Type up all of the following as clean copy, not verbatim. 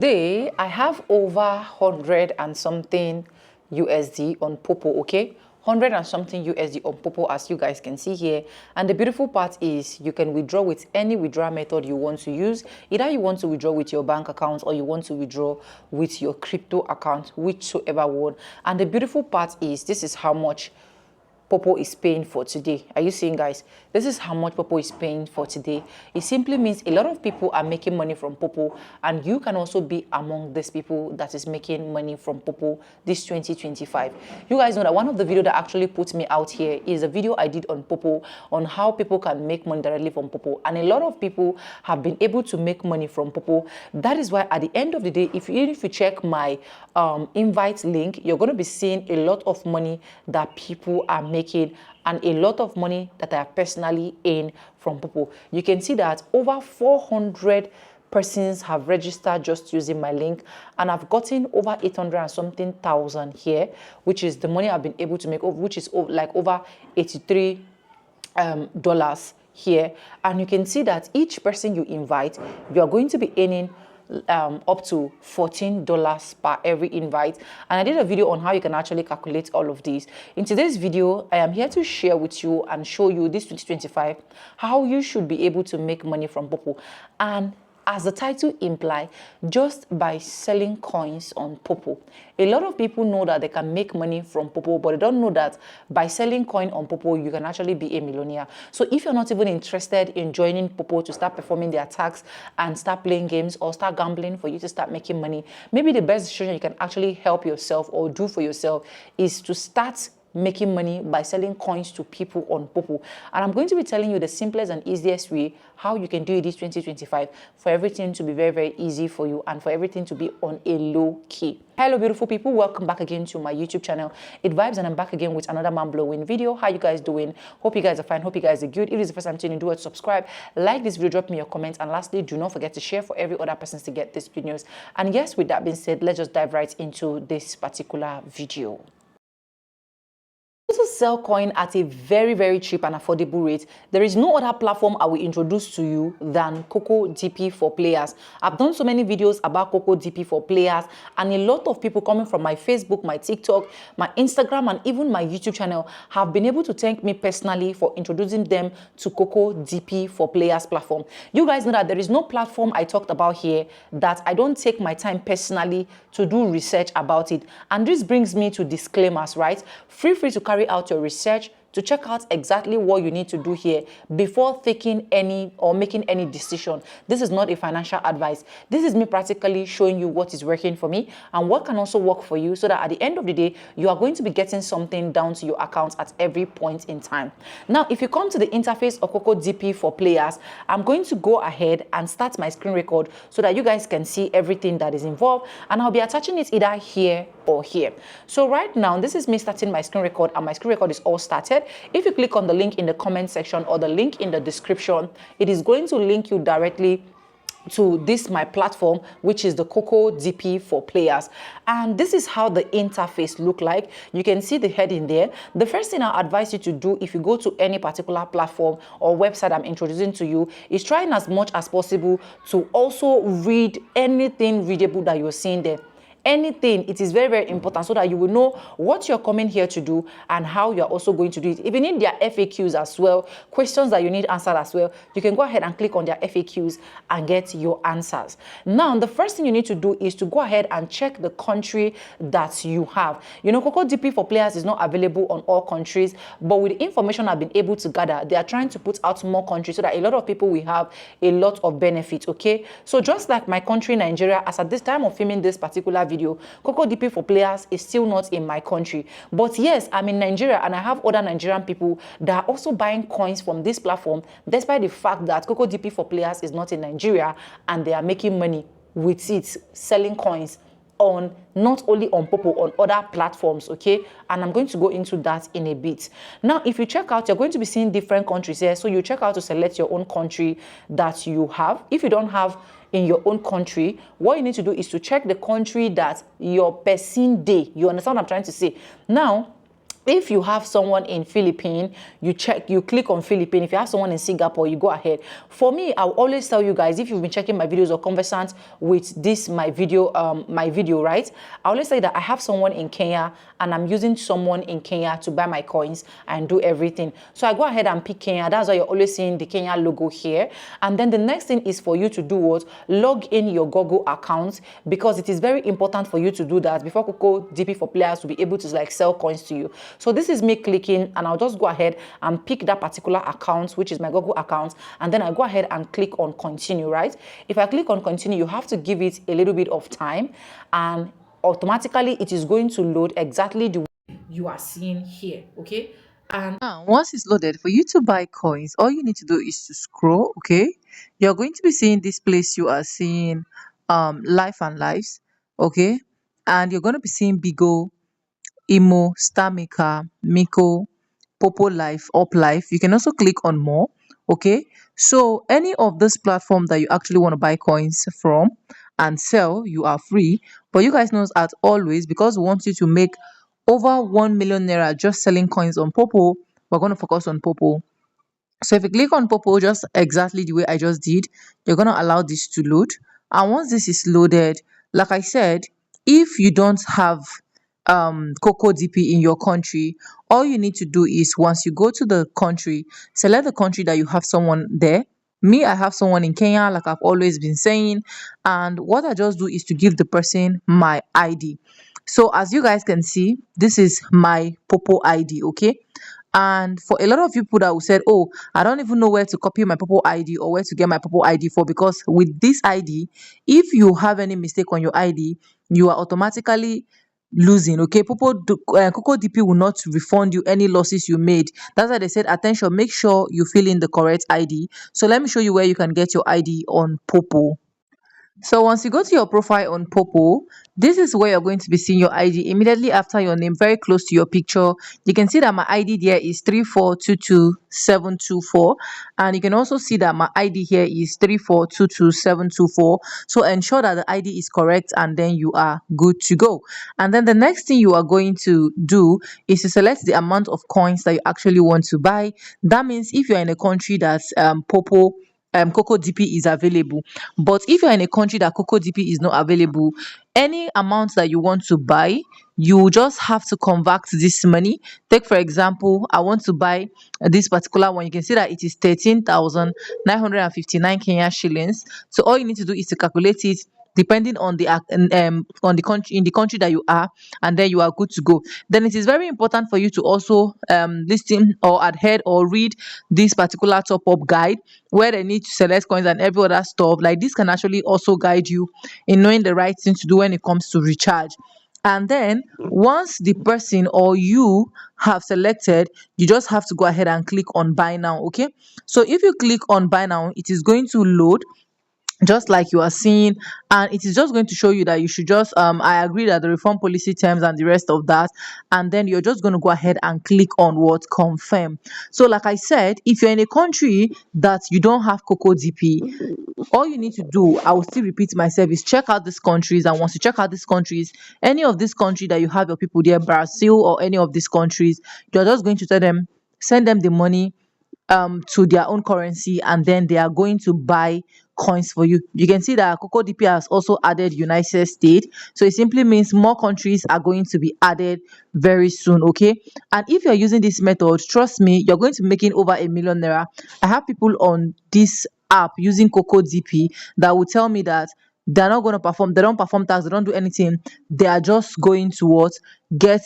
Today, I have over 100 and something USD on Poppo, okay? 100 and something USD on Poppo, as you guys can see here. And the beautiful part is you can withdraw with any withdrawal method you want to use. Either you want to withdraw with your bank account or you want to withdraw with your crypto account, whichever one. And the beautiful part is this is how much Poppo is paying for today. Are you seeing, guys? This is how much Poppo is paying for today. It simply means a lot of people are making money from Poppo, and you can also be among these people that is making money from Poppo this 2025. You guys know that one of the videos that actually put me out here is a video I did on Poppo on how people can make money directly from Poppo, and a lot of people have been able to make money from Poppo. That is why at the end of the day, if you check my invite link, you're going to be seeing a lot of money that people are making and a lot of money that I personally earn from Poppo. You can see that over 400 persons have registered just using my link, and I've gotten over 800 and something thousand here, which is the money I've been able to make, which is like over $83 here. And you can see that each person you invite, you are going to be earning up to $14 per every invite. And I did a video on how you can actually calculate all of these. In today's video, I am here to share with you and show you this 2025 how you should be able to make money from Poppo. And as the title implies, just by selling coins on Poppo. A lot of people know that they can make money from Poppo, but they don't know that by selling coin on Poppo, you can actually be a millionaire. So if you're not even interested in joining Poppo to start performing their tasks and start playing games or start gambling for you to start making money, maybe the best decision you can actually help yourself or do for yourself is to start making money by selling coins to people on Poppo. And I'm going to be telling you the simplest and easiest way how you can do it this 2025 for everything to be very, very easy for you and for everything to be on a low key. Hello, beautiful people. Welcome back again to my YouTube channel. It Vibes, and I'm back again with another mind-blowing video. How you guys doing? Hope you guys are fine. Hope you guys are good. If it is the first time tuning in, do it, subscribe, like this video, drop me your comments, and lastly, do not forget to share for every other person to get this good news. And yes, with that being said, let's just dive right into this particular video. To sell coin at a very, very cheap and affordable rate, there is no other platform I will introduce to you than Cocodp for players. I've done so many videos about Cocodp for players, and a lot of people coming from my Facebook, my TikTok, my Instagram, and even my YouTube channel have been able to thank me personally for introducing them to Cocodp for players platform. You guys know that there is no platform I talked about here that I don't take my time personally to do research about it. And this brings me to disclaimers, right? Feel free to carry out your research to check out exactly what you need to do here before taking any or making any decision. This is not a financial advice. This is me practically showing you what is working for me and what can also work for you, so that at the end of the day, you are going to be getting something down to your account at every point in time. Now, if you come to the interface of Cocodp for players, I'm going to go ahead and start my screen record so that you guys can see everything that is involved, and I'll be attaching it either here or here. So right now, this is me starting my screen record, and my screen record is all started. If you click on the link in the comment section or the link in the description, it is going to link you directly to this my platform, which is the Cocodp for players. And this is how the interface look like. You can see the heading there. The first thing I advise you to do if you go to any particular platform or website I'm introducing to you is trying as much as possible to also read anything readable that you're seeing there. Anything, it is very, very important so that you will know what you're coming here to do and how you're also going to do it. If you need their FAQs as well, questions that you need answered as well, you can go ahead and click on their FAQs and get your answers. Now, the first thing you need to do is to go ahead and check the country that you have. You know, Cocodp for players is not available on all countries, but with the information I've been able to gather, they are trying to put out more countries so that a lot of people will have a lot of benefit, okay? So just like my country, Nigeria, as at this time of filming this particular video, Cocodp for players is still not in my country. But yes, I'm in Nigeria, and I have other Nigerian people that are also buying coins from this platform, despite the fact that Cocodp for players is not in Nigeria, and they are making money with it, selling coins on not only on Poppo, on other platforms, okay? And I'm going to go into that in a bit. Now, if you check out, you're going to be seeing different countries here. So you check out to select your own country that you have. If you don't have in your own country, what you need to do is to check the country that your person day. You understand what I'm trying to say? Now, If you have someone in Philippines, you click on Philippines. If you have someone in Singapore, you go ahead. For me, I'll always tell you guys, if you've been checking my videos or conversant with this my video, right? I always say that I have someone in Kenya and I'm using someone in Kenya to buy my coins and do everything. So I go ahead and pick Kenya. That's why you're always seeing the Kenya logo here. And then the next thing is for you to do what? Log in your Google account, because it is very important for you to do that before Cocodp for players to be able to like sell coins to you. So this is me clicking, and I'll just go ahead and pick that particular account, which is my Google account, and then I go ahead and click on continue, right? If I click on continue, you have to give it a little bit of time, and automatically it is going to load exactly the way you are seeing here, okay? And Now, once it's loaded, for you to buy coins, all you need to do is to scroll, okay? You're going to be seeing this place you are seeing life and lives, okay? And you're going to be seeing Bigo, Imo, Stamika, Miko, Poppo Life, Up Life. You can also click on more. Okay. So any of this platform that you actually want to buy coins from and sell, you are free. But you guys know as always, because we want you to make over 1 million naira just selling coins on Poppo, we're going to focus on Poppo. So if you click on Poppo just exactly the way I just did, you're going to allow this to load. And once this is loaded, like I said, if you don't have Cocodp in your country, all you need to do is once you go to the country, select the country that you have someone there. Me, I have someone in Kenya, like I've always been saying. And what I just do is to give the person my ID. So as you guys can see, this is my Poppo ID, okay? And for a lot of people that will said, oh, I don't even know where to copy my Poppo ID or where to get my Poppo ID for, because with this ID, if you have any mistake on your ID, you are automatically losing. Okay, Cocodp will not refund you any losses you made. That's why they said, attention, make sure you fill in the correct ID. So let me show you where you can get your ID on Poppo. So once you go to your profile on Poppo, this is where you're going to be seeing your ID immediately after your name, very close to your picture. You can see that my ID there is 3422724, and you can also see that my ID here is 3422724. So ensure that the ID is correct, and then you are good to go. And then the next thing you are going to do is to select the amount of coins that you actually want to buy. That means if you're in a country that's Poppo Cocodp is available. But if you're in a country that Cocodp is not available, any amount that you want to buy, you just have to convert this money. Take for example, I want to buy this particular one. You can see that it is 13,959 Kenya shillings. So all you need to do is to calculate it depending on the on the country, in the country that you are, and then you are good to go. Then it is very important for you to also listen or adhere or read this particular top up guide, where they need to select coins and every other stuff. Like this can actually also guide you in knowing the right thing to do when it comes to recharge. And then once the person or you have selected, you just have to go ahead and click on buy now. Okay, so if you click on buy now, it is going to load just like you are seeing, and it is just going to show you that you should just I agree that the reform policy terms and the rest of that, and then you're just going to go ahead and click on what confirm. So like I said, if you're in a country that you don't have Cocodp, all you need to do, I will still repeat myself, is check out these countries. And once you check out these countries, any of these countries that you have your people there, Brazil or any of these countries, you're just going to tell them, send them the money to their own currency, and then they are going to buy coins for you. You can see that Cocodp has also added United States, so it simply means more countries are going to be added very soon. Okay, and if you're using this method, trust me, you're going to be making over 1 million naira. I have people on this app using Cocodp that will tell me that they're not going to perform, they don't perform tax, they don't do anything, they are just going to what, get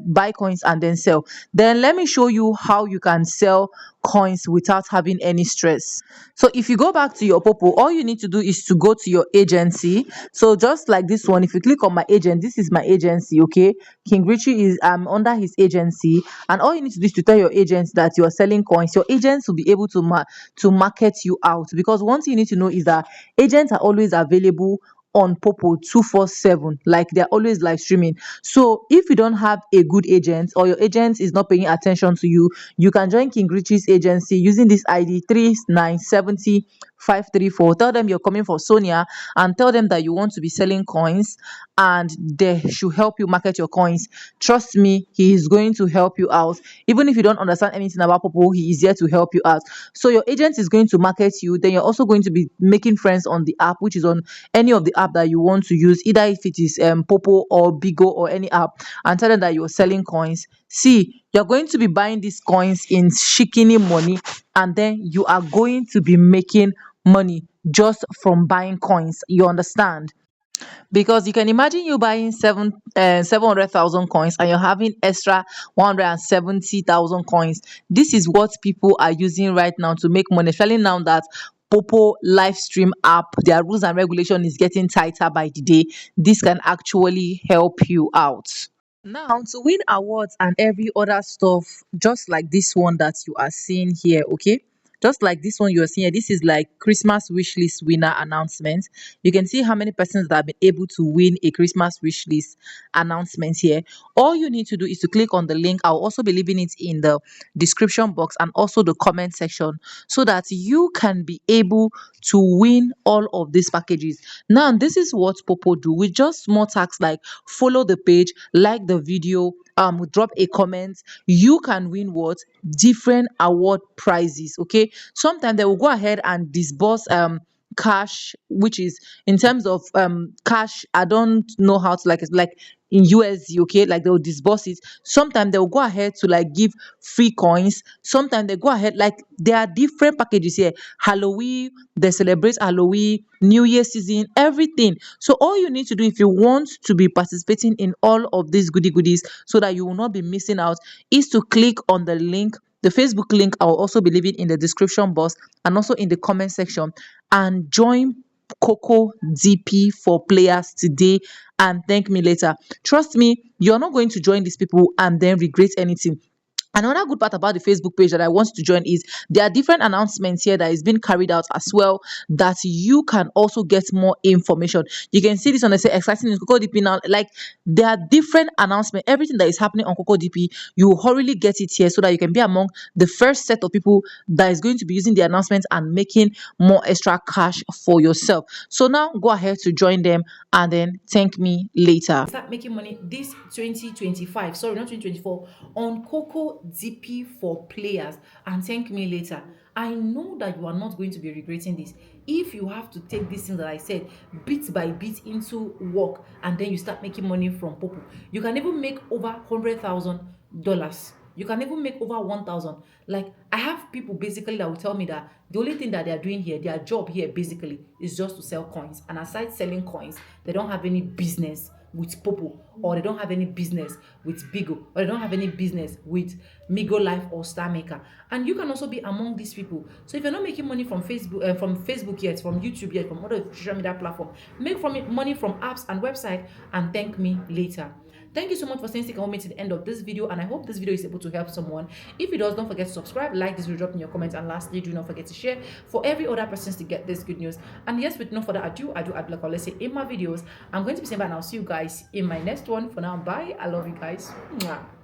buy coins and then sell. Then let me show you how you can sell coins without having any stress. So if you go back to your Poppo, all you need to do is to go to your agency. So just like this one, if you click on my agent, this is my agency. Okay, King Richie is under his agency, and all you need to do is to tell your agent that you are selling coins. Your agents will be able to to market you out, because one thing you need to know is that agents are always available on Poppo 247, like they're always live streaming. So if you don't have a good agent, or your agent is not paying attention to you, you can join King Richie's agency using this ID 3970 534. Tell them you're coming for Sonia and tell them that you want to be selling coins and they should help you market your coins. Trust me, he is going to help you out. Even if you don't understand anything about Poppo, he is here to help you out. So your agent is going to market you. Then you're also going to be making friends on the app, which is on any of the app that you want to use, either if it is Poppo or Bigo or any app, and tell them that you're selling coins. See, you're going to be buying these coins in shikini money, and then you are going to be making money just from buying coins. You understand? Because you can imagine you buying 700,000 coins and you're having extra 170,000 coins. This is what people are using right now to make money, especially now that Poppo live stream app, their rules and regulation is getting tighter by the day. This can actually help you out. Now, to win awards and every other stuff, just like this one that you are seeing here, okay? Just like this one you are seeing here, this is like Christmas wish list winner announcement. You can see how many persons that have been able to win a Christmas wish list announcement here. All you need to do is to click on the link. I'll also be leaving it in the description box and also the comment section so that you can be able to win all of these packages. Now, this is what Poppo do with just small tasks like follow the page, like the video, drop a comment. You can win what? Different award prizes. Okay, sometimes they will go ahead and disburse cash, which is in terms of cash, I don't know how to, like, it's like in USD. Okay, like they will disburse it. Sometimes they will go ahead to like give free coins. Sometimes they go ahead, like there are different packages here. Halloween, they celebrate Halloween, New Year season, everything. So all you need to do if you want to be participating in all of these goodies so that you will not be missing out is to click on the link. The Facebook link I will also be leaving in the description box and also in the comment section, and join Coco DP for players today and thank me later. Trust me, you're not going to join these people and then regret anything. Another good part about the Facebook page that I want you to join is there are different announcements here that is being carried out as well, that you can also get more information. You can see this on the say exciting news Cocodp now. Like there are different announcements, everything that is happening on Cocodp, you will hurriedly get it here so that you can be among the first set of people that is going to be using the announcements and making more extra cash for yourself. So now go ahead to join them and then thank me later. Start making money this 2025, sorry, not 2024, on Coco DP for players, and thank me later. I know that you are not going to be regretting this. If you have to take this thing that I said bit by bit into work and then you start making money from Poppo, you can even make over $100,000. You can even make over 1,000. Like I have people basically that will tell me that the only thing that they are doing here, their job here basically is just to sell coins. And aside selling coins, they don't have any business with Poppo, or they don't have any business with Bigo, or they don't have any business with Migo Life or Star Maker. And you can also be among these people. So if you're not making money from Facebook yet, from YouTube yet, from other social media platform, make money from apps and website, and thank me later. Thank you so much for staying stick with me to the end of this video, and I hope this video is able to help someone. If it does, don't forget to subscribe, like this video, drop in your comments, and lastly, do not forget to share for every other person to get this good news. And yes, with no further ado, I do add like let's say in my videos, I'm going to be saying bye, and I'll see you guys in my next one. For now, bye. I love you guys. Mwah.